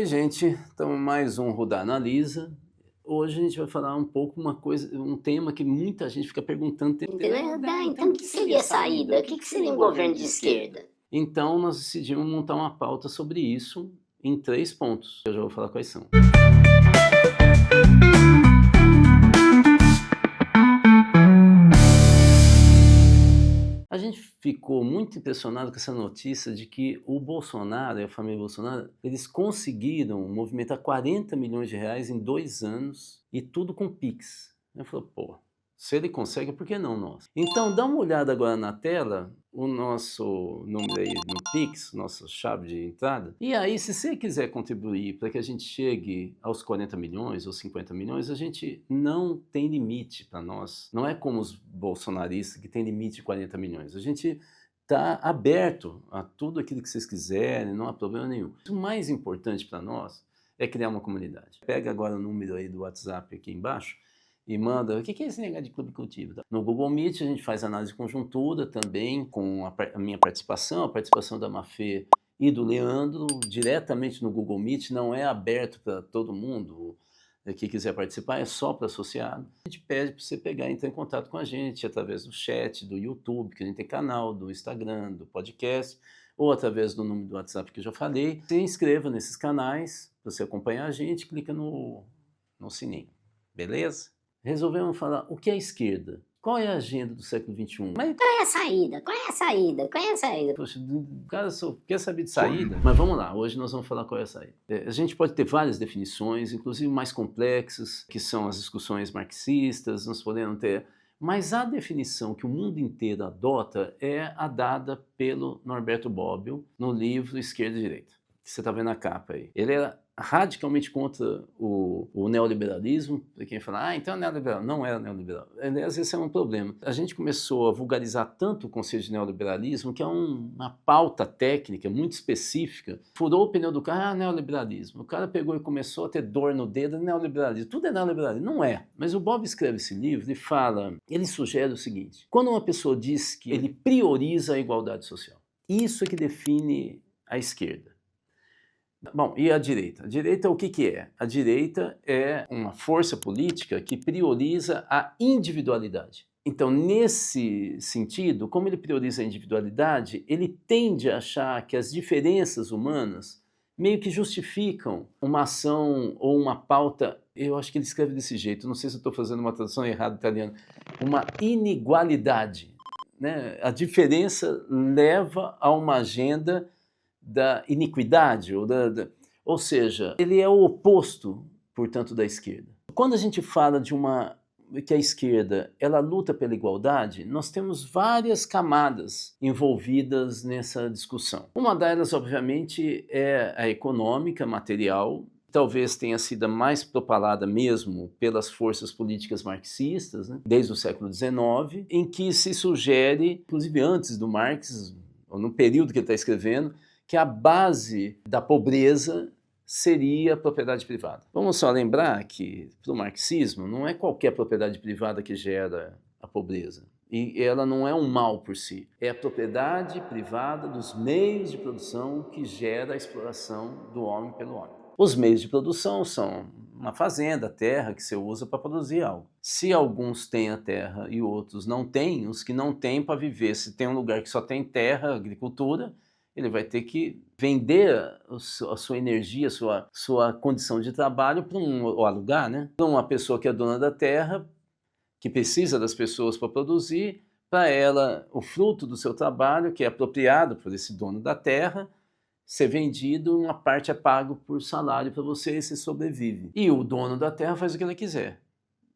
gente, então mais um Rudá Analisa. Hoje a gente vai falar um pouco um tema que muita gente fica perguntando. Então o que seria saída? O que seria um governo de esquerda? Então nós decidimos montar uma pauta sobre isso em 3 pontos. Eu já vou falar quais são. A gente ficou muito impressionado com essa notícia de que o Bolsonaro e a família Bolsonaro, eles conseguiram movimentar 40 milhões de reais em 2 anos e tudo com Pix. Eu falei, pô, se ele consegue, por que não nós? Então dá uma olhada agora na tela, o nosso número aí no Pix, nossa chave de entrada. E aí, se você quiser contribuir para que a gente chegue aos 40 milhões ou 50 milhões, a gente não tem limite para nós. Não é como os bolsonaristas que tem limite de 40 milhões. A gente está aberto a tudo aquilo que vocês quiserem, não há problema nenhum. O mais importante para nós é criar uma comunidade. Pega agora o número aí do WhatsApp aqui embaixo e manda, o que é esse negócio de clube cultivo? No Google Meet a gente faz análise de conjuntura também, com a minha participação, a participação da Mafê e do Leandro, diretamente no Google Meet, não é aberto para todo mundo que quiser participar, é só para associado. A gente pede para você pegar e entrar em contato com a gente através do chat, do YouTube, que a gente tem canal, do Instagram, do podcast, ou através do número do WhatsApp que eu já falei. Se inscreva nesses canais, para você acompanhar a gente, clica no sininho, beleza? Resolvemos falar o que é a esquerda. Qual é a agenda do século XXI? Mas qual é a saída? Qual é a saída? Qual é a saída? Poxa, o cara só quer saber de saída. Mas vamos lá, hoje nós vamos falar qual é a saída. A gente pode ter várias definições, inclusive mais complexas, que são as discussões marxistas, nós podemos ter... Mas a definição que o mundo inteiro adota é a dada pelo Norberto Bobbio no livro Esquerda e Direita, que você está vendo na capa aí. Ele era radicalmente contra o neoliberalismo. Quem fala, então é neoliberal. Não era neoliberal. Aliás, esse é um problema. A gente começou a vulgarizar tanto o conceito de neoliberalismo que é uma pauta técnica muito específica. Furou o pneu do carro, neoliberalismo. O cara pegou e começou a ter dor no dedo, neoliberalismo. Tudo é neoliberalismo. Não é. Mas o Bob escreve esse livro e fala, ele sugere o seguinte, quando uma pessoa diz que ele prioriza a igualdade social, isso é que define a esquerda. Bom, e a direita? A direita o que é? A direita é uma força política que prioriza a individualidade. Então, nesse sentido, como ele prioriza a individualidade, ele tende a achar que as diferenças humanas meio que justificam uma ação ou uma pauta, eu acho que ele escreve desse jeito, não sei se eu estou fazendo uma tradução errada italiana, uma inigualdade, né? A diferença leva a uma agenda da iniquidade, ou seja, ele é o oposto, portanto, da esquerda. Quando a gente fala que a esquerda ela luta pela igualdade, nós temos várias camadas envolvidas nessa discussão. Uma delas, obviamente, é a econômica, material, talvez tenha sido a mais propalada mesmo pelas forças políticas marxistas, né, desde o século XIX, em que se sugere, inclusive antes do Marx, ou no período que ele está escrevendo, que a base da pobreza seria a propriedade privada. Vamos só lembrar que, para o marxismo, não é qualquer propriedade privada que gera a pobreza. E ela não é um mal por si. É a propriedade privada dos meios de produção que gera a exploração do homem pelo homem. Os meios de produção são uma fazenda, a terra que você usa para produzir algo. Se alguns têm a terra e outros não têm, os que não têm para viver, se tem um lugar que só tem terra, agricultura, ele vai ter que vender a sua energia, a sua condição de trabalho ou alugar, né? Para uma pessoa que é dona da terra, que precisa das pessoas para produzir, para ela o fruto do seu trabalho, que é apropriado por esse dono da terra, ser vendido, uma parte é pago por salário para você e você sobrevive. E o dono da terra faz o que ele quiser.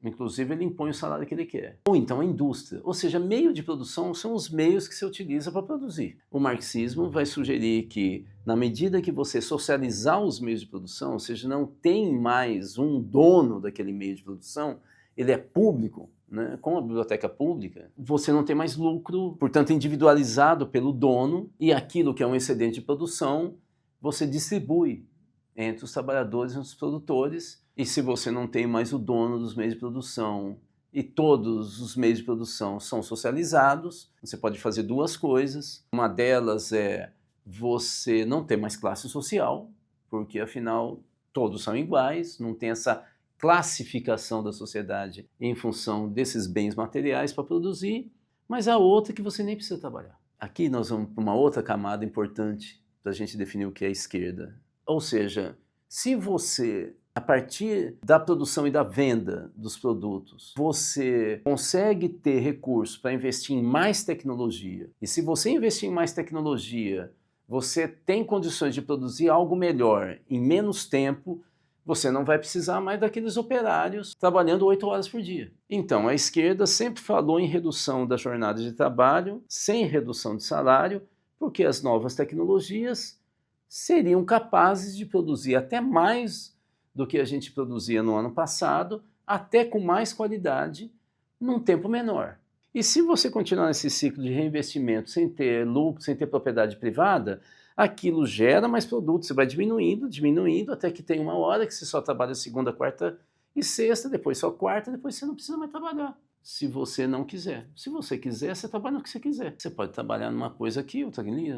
Inclusive, ele impõe o salário que ele quer. Ou então a indústria. Ou seja, meio de produção são os meios que se utiliza para produzir. O marxismo vai sugerir que, na medida que você socializar os meios de produção, ou seja, não tem mais um dono daquele meio de produção, ele é público, né? Com a biblioteca pública, você não tem mais lucro, portanto, individualizado pelo dono, e aquilo que é um excedente de produção, você distribui entre os trabalhadores e os produtores. E se você não tem mais o dono dos meios de produção e todos os meios de produção são socializados, você pode fazer 2 coisas. Uma delas é você não ter mais classe social, porque afinal todos são iguais, não tem essa classificação da sociedade em função desses bens materiais para produzir, mas a outra que você nem precisa trabalhar. Aqui nós vamos para uma outra camada importante para a gente definir o que é esquerda. Ou seja, se você, a partir da produção e da venda dos produtos, você consegue ter recursos para investir em mais tecnologia, e se você investir em mais tecnologia, você tem condições de produzir algo melhor em menos tempo, você não vai precisar mais daqueles operários trabalhando 8 horas por dia. Então, a esquerda sempre falou em redução da jornada de trabalho, sem redução de salário, porque as novas tecnologias seriam capazes de produzir até mais do que a gente produzia no ano passado, até com mais qualidade, num tempo menor. E se você continuar nesse ciclo de reinvestimento sem ter lucro, sem ter propriedade privada, aquilo gera mais produto, você vai diminuindo, diminuindo, até que tem uma hora que você só trabalha segunda, quarta e sexta, depois só quarta, depois você não precisa mais trabalhar. Se você não quiser. Se você quiser, você trabalha no que você quiser. Você pode trabalhar numa coisa aqui, outra ali,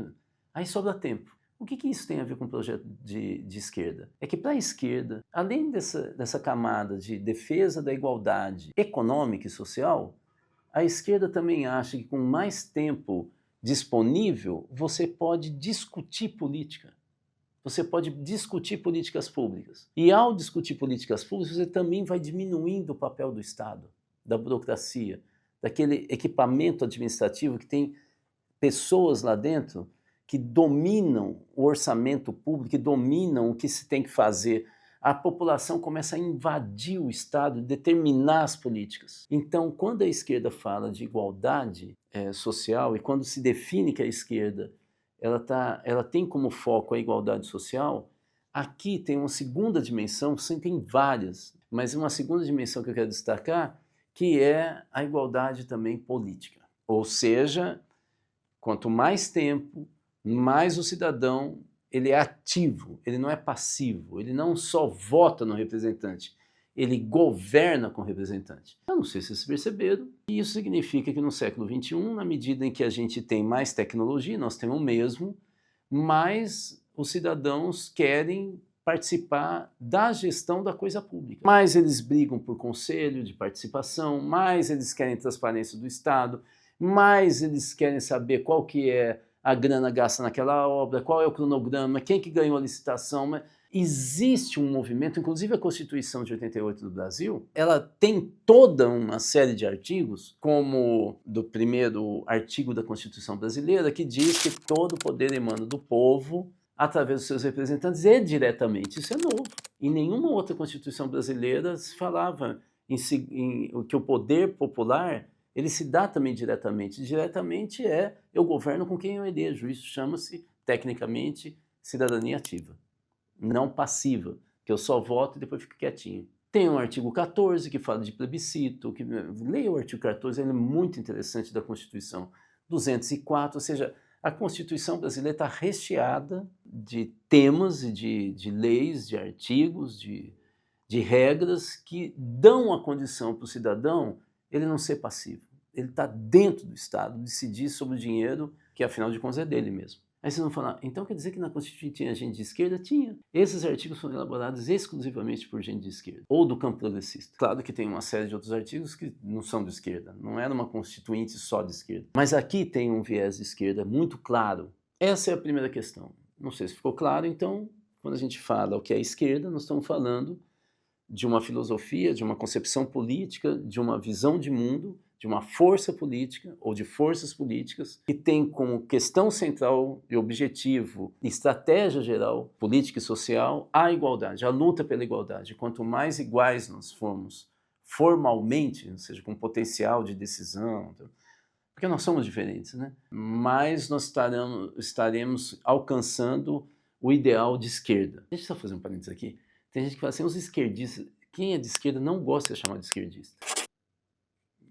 aí sobra tempo. O que isso tem a ver com o projeto de esquerda? É que para a esquerda, além dessa camada de defesa da igualdade econômica e social, a esquerda também acha que com mais tempo disponível, você pode discutir política. Você pode discutir políticas públicas. E ao discutir políticas públicas, você também vai diminuindo o papel do Estado, da burocracia, daquele equipamento administrativo que tem pessoas lá dentro que dominam o orçamento público, que dominam o que se tem que fazer. A população começa a invadir o Estado, determinar as políticas. Então, quando a esquerda fala de igualdade social e quando se define que a esquerda ela tem como foco a igualdade social, aqui tem uma segunda dimensão, tem várias, mas uma segunda dimensão que eu quero destacar, que é a igualdade também política. Ou seja, quanto mais tempo, mais o cidadão ele é ativo, ele não é passivo, ele não só vota no representante, ele governa com o representante. Eu não sei se vocês perceberam, e isso significa que no século XXI, na medida em que a gente tem mais tecnologia, nós temos o mesmo, mais os cidadãos querem participar da gestão da coisa pública. Mais eles brigam por conselho de participação, mais eles querem transparência do Estado, mais eles querem saber qual que é a grana gasta naquela obra, qual é o cronograma, quem que ganhou a licitação. Mas existe um movimento, inclusive a Constituição de 88 do Brasil, ela tem toda uma série de artigos, como do primeiro artigo da Constituição brasileira, que diz que todo o poder emana do povo, através dos seus representantes e diretamente. Isso é novo. Em nenhuma outra Constituição brasileira se falava que o poder popular ele se dá também diretamente. Diretamente eu governo com quem eu elejo. Isso chama-se, tecnicamente, cidadania ativa. Não passiva, que eu só voto e depois fico quietinho. Tem o artigo 14, que fala de plebiscito. Leia o artigo 14, ele é muito interessante da Constituição. 204, ou seja, a Constituição brasileira está recheada de temas e de leis, de artigos, de regras que dão a condição para o cidadão ele não ser passivo. Ele está dentro do Estado, decidir sobre o dinheiro, que afinal de contas é dele mesmo. Aí vocês vão falar, então quer dizer que na Constituição tinha gente de esquerda? Tinha. Esses artigos foram elaborados exclusivamente por gente de esquerda, ou do campo progressista. Claro que tem uma série de outros artigos que não são de esquerda, não era uma constituinte só de esquerda. Mas aqui tem um viés de esquerda muito claro. Essa é a primeira questão. Não sei se ficou claro, então, quando a gente fala o que é esquerda, nós estamos falando de uma filosofia, de uma concepção política, de uma visão de mundo, de uma força política ou de forças políticas que tem como questão central e objetivo, estratégia geral, política e social, a igualdade, a luta pela igualdade. Quanto mais iguais nós formos formalmente, ou seja, com potencial de decisão, porque nós somos diferentes, né? Mais nós estaremos alcançando o ideal de esquerda. Deixa eu só fazer um parênteses aqui. Tem gente que fala assim, os esquerdistas, quem é de esquerda não gosta de ser chamado de esquerdista.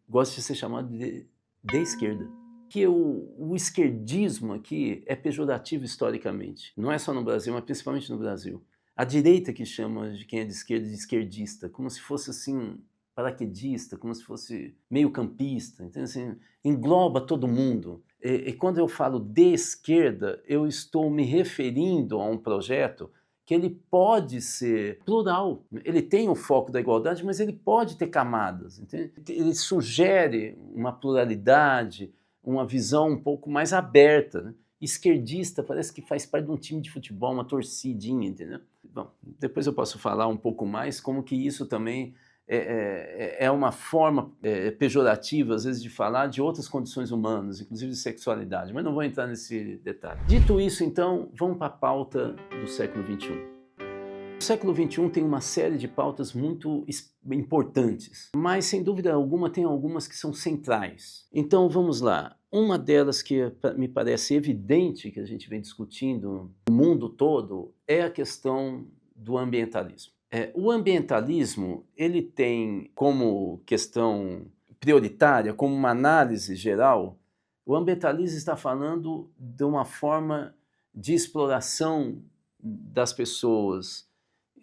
Gosta de ser chamado de esquerda. Que o esquerdismo aqui é pejorativo historicamente. Não é só no Brasil, mas principalmente no Brasil. A direita que chama de quem é de esquerdista, como se fosse assim, paraquedista, como se fosse meio campista, então, assim, engloba todo mundo. E quando eu falo de esquerda, eu estou me referindo a um projeto que ele pode ser plural. Ele tem o foco da igualdade, mas ele pode ter camadas, entende? Ele sugere uma pluralidade, uma visão um pouco mais aberta, né? Esquerdista parece que faz parte de um time de futebol, uma torcidinha, entendeu? Bom, depois eu posso falar um pouco mais como que isso também é uma forma pejorativa, às vezes, de falar de outras condições humanas, inclusive de sexualidade, mas não vou entrar nesse detalhe. Dito isso, então, vamos para a pauta do século XXI. O século XXI tem uma série de pautas muito importantes, mas, sem dúvida alguma, tem algumas que são centrais. Então, vamos lá. Uma delas que me parece evidente, que a gente vem discutindo no mundo todo, é a questão do ambientalismo. O ambientalismo, ele tem como questão prioritária, como uma análise geral, o ambientalismo está falando de uma forma de exploração das pessoas,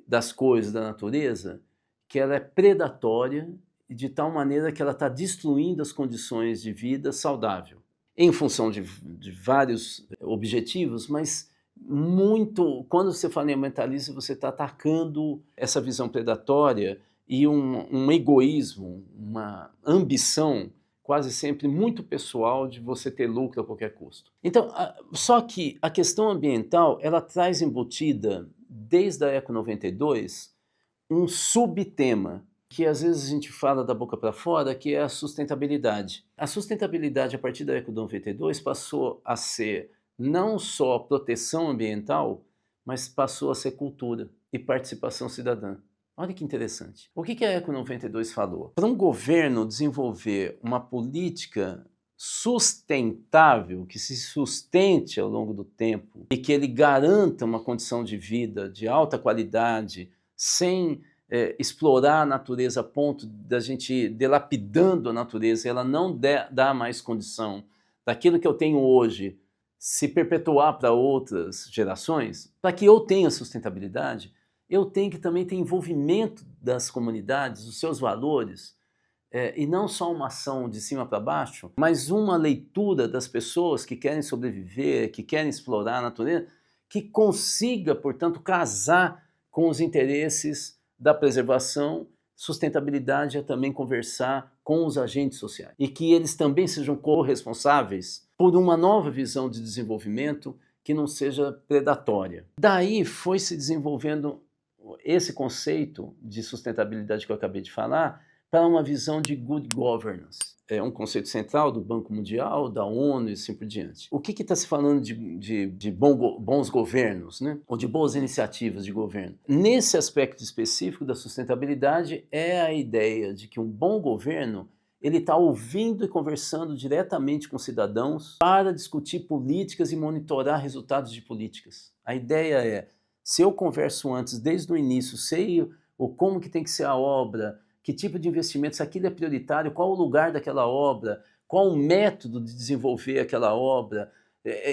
das coisas, da natureza, que ela é predatória e de tal maneira que ela está destruindo as condições de vida saudável, em função de vários objetivos, mas muito, quando você fala em ambientalismo, você está atacando essa visão predatória e um egoísmo, uma ambição quase sempre muito pessoal de você ter lucro a qualquer custo. Então, só que a questão ambiental, ela traz embutida, desde a Eco 92, um subtema, que às vezes a gente fala da boca para fora, que é a sustentabilidade. A sustentabilidade, a partir da Eco 92, passou a ser não só proteção ambiental, mas passou a ser cultura e participação cidadã. Olha que interessante. O que a Eco 92 falou? Para um governo desenvolver uma política sustentável, que se sustente ao longo do tempo e que ele garanta uma condição de vida de alta qualidade, sem explorar a natureza a ponto da gente ir dilapidando a natureza, ela não dá mais condição daquilo que eu tenho hoje se perpetuar para outras gerações. Para que eu tenha sustentabilidade, eu tenho que também ter envolvimento das comunidades, dos seus valores, e não só uma ação de cima para baixo, mas uma leitura das pessoas que querem sobreviver, que querem explorar a natureza, que consiga, portanto, casar com os interesses da preservação. Sustentabilidade é também conversar com os agentes sociais e que eles também sejam corresponsáveis por uma nova visão de desenvolvimento que não seja predatória. Daí foi se desenvolvendo esse conceito de sustentabilidade que eu acabei de falar para uma visão de good governance. É um conceito central do Banco Mundial, da ONU e assim por diante. O que está se falando de bons governos, né? Ou de boas iniciativas de governo? Nesse aspecto específico da sustentabilidade é a ideia de que um bom governo ele está ouvindo e conversando diretamente com cidadãos para discutir políticas e monitorar resultados de políticas. A ideia é, se eu converso antes, desde o início, sei como que tem que ser a obra, que tipo de investimento, se aquilo é prioritário, qual o lugar daquela obra, qual o método de desenvolver aquela obra,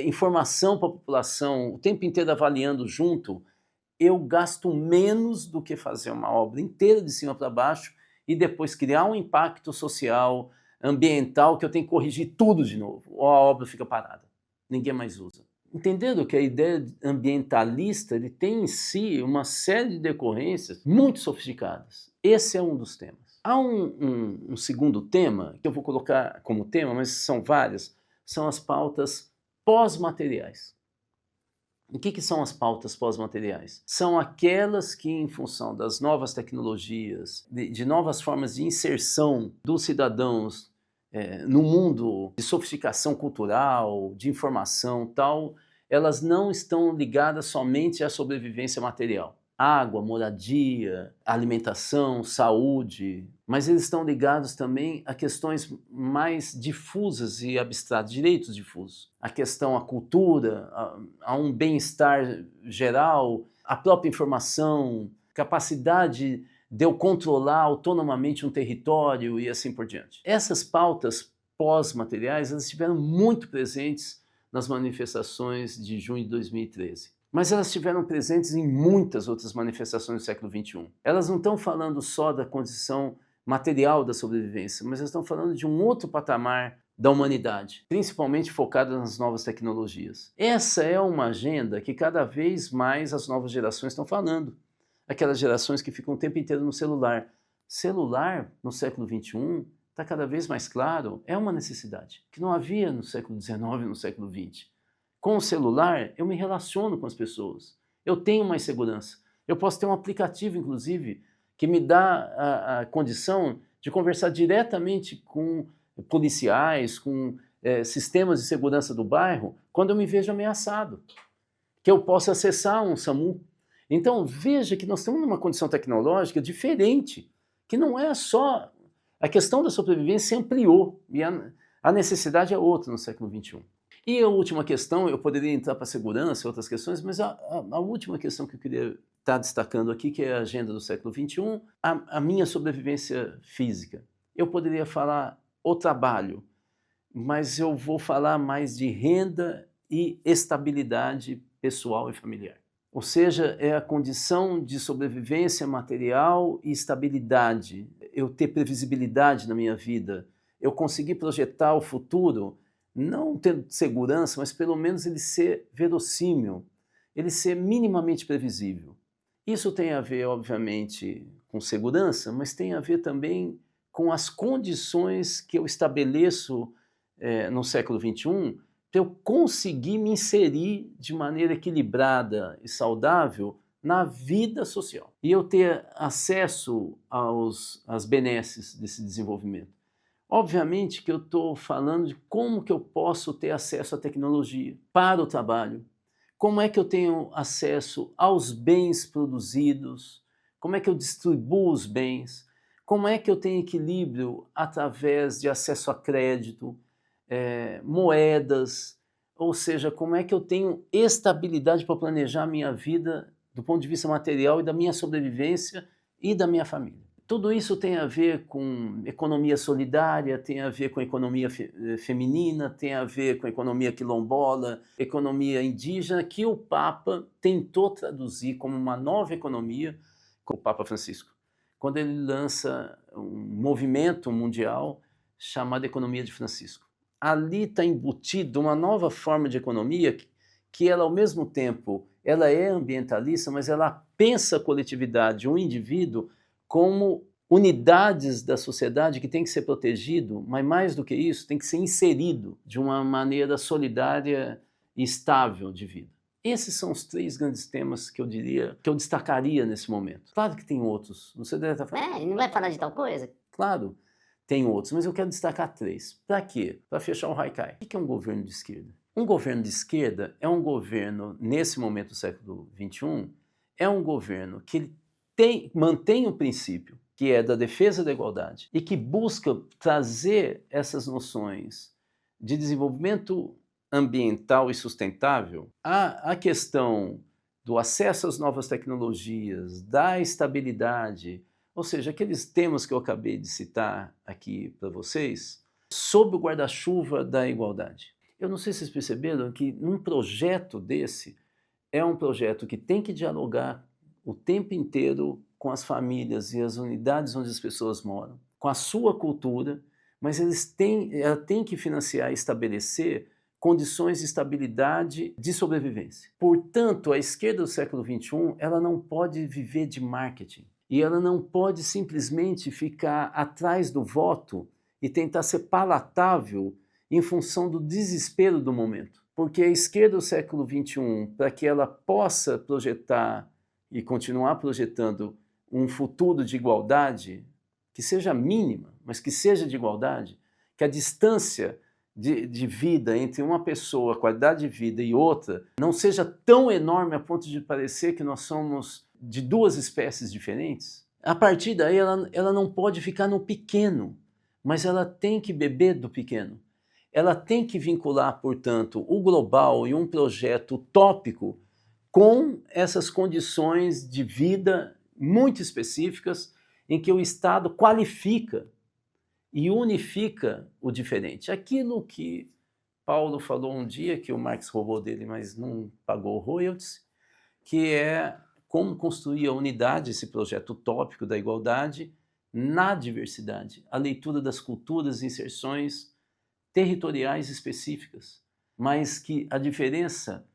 informação para a população, o tempo inteiro avaliando junto, eu gasto menos do que fazer uma obra inteira de cima para baixo e depois criar um impacto social, ambiental, que eu tenho que corrigir tudo de novo, ou a obra fica parada, ninguém mais usa. Entendendo que a ideia ambientalista ele tem em si uma série de decorrências muito sofisticadas. Esse é um dos temas. Há um segundo tema, que eu vou colocar como tema, mas são várias, são as pautas pós-materiais. O que são as pautas pós-materiais? São aquelas que, em função das novas tecnologias, de novas formas de inserção dos cidadãos no mundo de sofisticação cultural, de informação tal, elas não estão ligadas somente à sobrevivência material. Água, moradia, alimentação, saúde, mas eles estão ligados também a questões mais difusas e abstratas, direitos difusos. A questão à cultura, a um bem-estar geral, a própria informação, capacidade de eu controlar autonomamente um território e assim por diante. Essas pautas pós-materiais, elas estiveram muito presentes nas manifestações de junho de 2013. Mas elas estiveram presentes em muitas outras manifestações do século XXI. Elas não estão falando só da condição material da sobrevivência, mas elas estão falando de um outro patamar da humanidade, principalmente focada nas novas tecnologias. Essa é uma agenda que cada vez mais as novas gerações estão falando. Aquelas gerações que ficam o tempo inteiro no celular. Celular, no século XXI, está cada vez mais claro, é uma necessidade, que não havia no século XIX e no século XX. Com o celular, eu me relaciono com as pessoas. Eu tenho mais segurança. Eu posso ter um aplicativo, inclusive, que me dá a condição de conversar diretamente com policiais, com sistemas de segurança do bairro, quando eu me vejo ameaçado, que eu possa acessar um SAMU. Então veja que nós estamos numa condição tecnológica diferente, que não é só a questão da sobrevivência, se ampliou, e a necessidade é outra no século XXI. E a última questão, eu poderia entrar para a segurança e outras questões, mas a última questão que eu queria estar destacando aqui, que é a agenda do século XXI, a minha sobrevivência física. Eu poderia falar o trabalho, mas eu vou falar mais de renda e estabilidade pessoal e familiar. Ou seja, é a condição de sobrevivência material e estabilidade. Eu ter previsibilidade na minha vida, eu conseguir projetar o futuro, não tendo segurança, mas pelo menos ele ser verossímil, ele ser minimamente previsível. Isso tem a ver, obviamente, com segurança, mas tem a ver também com as condições que eu estabeleço no século XXI para eu conseguir me inserir de maneira equilibrada e saudável na vida social. E eu ter acesso às benesses desse desenvolvimento. Obviamente que eu estou falando de como que eu posso ter acesso à tecnologia para o trabalho, como é que eu tenho acesso aos bens produzidos, como é que eu distribuo os bens, como é que eu tenho equilíbrio através de acesso a crédito, moedas, ou seja, como é que eu tenho estabilidade para planejar a minha vida do ponto de vista material e da minha sobrevivência e da minha família. Tudo isso tem a ver com economia solidária, tem a ver com economia feminina, tem a ver com economia quilombola, economia indígena, que o Papa tentou traduzir como uma nova economia com o Papa Francisco, quando ele lança um movimento mundial chamado Economia de Francisco. Ali está embutido uma nova forma de economia que ela, ao mesmo tempo, ela é ambientalista, mas ela pensa a coletividade, o indivíduo, como unidades da sociedade que tem que ser protegido, mas mais do que isso, tem que ser inserido de uma maneira solidária e estável de vida. Esses são os 3 grandes temas que eu diria, que eu destacaria nesse momento. Claro que tem outros. Você deve estar falando. Não vai falar de tal coisa? Claro, tem outros, mas eu quero destacar 3. Para quê? Para fechar o haikai. O que é um governo de esquerda? Um governo de esquerda é um governo, nesse momento do século XXI, é um governo que ele mantém o princípio, que é da defesa da igualdade, e que busca trazer essas noções de desenvolvimento ambiental e sustentável, a questão do acesso às novas tecnologias, da estabilidade, ou seja, aqueles temas que eu acabei de citar aqui para vocês, sob o guarda-chuva da igualdade. Eu não sei se vocês perceberam que um projeto desse é um projeto que tem que dialogar o tempo inteiro com as famílias e as unidades onde as pessoas moram, com a sua cultura, mas ela tem que financiar e estabelecer condições de estabilidade, de sobrevivência. Portanto, a esquerda do século XXI, ela não pode viver de marketing. E ela não pode simplesmente ficar atrás do voto e tentar ser palatável em função do desespero do momento. Porque a esquerda do século XXI, para que ela possa projetar e continuar projetando um futuro de igualdade, que seja mínima, mas que seja de igualdade, que a distância de vida entre uma pessoa, a qualidade de vida, e outra, não seja tão enorme a ponto de parecer que nós somos de 2 espécies diferentes. A partir daí, ela não pode ficar no pequeno, mas ela tem que beber do pequeno. Ela tem que vincular, portanto, o global e um projeto utópico com essas condições de vida muito específicas em que o Estado qualifica e unifica o diferente. Aquilo que Paulo falou um dia, que o Marx roubou dele, mas não pagou royalties, que é como construir a unidade, esse projeto utópico da igualdade, na diversidade. A leitura das culturas e inserções territoriais específicas, mas que a diferença,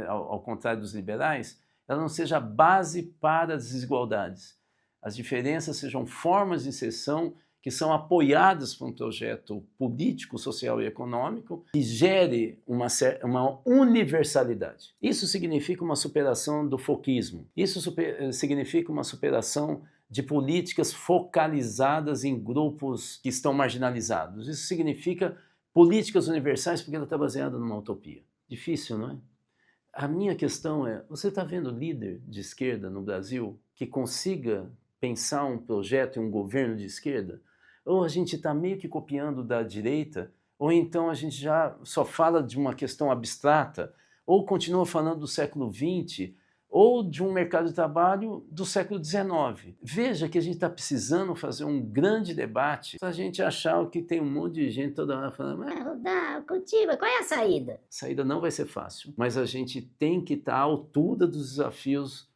ao contrário dos liberais, ela não seja base para as desigualdades. As diferenças sejam formas de inserção que são apoiadas por um projeto político, social e econômico que gere uma universalidade. Isso significa uma superação do foquismo. Isso significa uma superação de políticas focalizadas em grupos que estão marginalizados. Isso significa políticas universais porque ela está baseada numa utopia. Difícil, não é? A minha questão é, você está vendo líder de esquerda no Brasil que consiga pensar um projeto e um governo de esquerda? Ou a gente está meio que copiando da direita, ou então a gente já só fala de uma questão abstrata, ou continua falando do século XX, ou de um mercado de trabalho do século XIX. Veja que a gente está precisando fazer um grande debate para a gente achar que tem um monte de gente toda hora falando Cultiva, qual é a saída? A saída não vai ser fácil, mas a gente tem que estar à altura dos desafios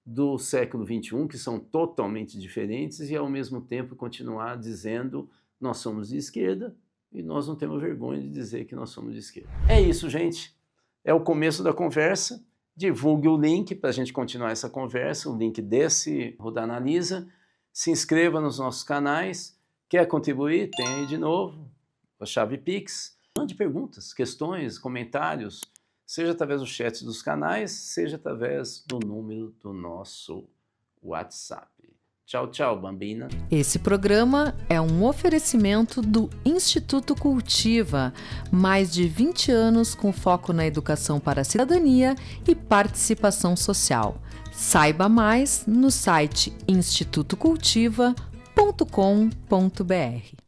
do século XXI, que são totalmente diferentes, e ao mesmo tempo continuar dizendo nós somos de esquerda e nós não temos vergonha de dizer que nós somos de esquerda. É isso, gente. É o começo da conversa. Divulgue o link para a gente continuar essa conversa, o link desse Ruda Analisa. Se inscreva nos nossos canais. Quer contribuir? Tem aí de novo a chave Pix. Mande perguntas, questões, comentários, seja através do chat dos canais, seja através do número do nosso WhatsApp. Tchau, tchau, Bambina. Esse programa é um oferecimento do Instituto Cultiva, mais de 20 anos com foco na educação para a cidadania e participação social. Saiba mais no site institutocultiva.com.br.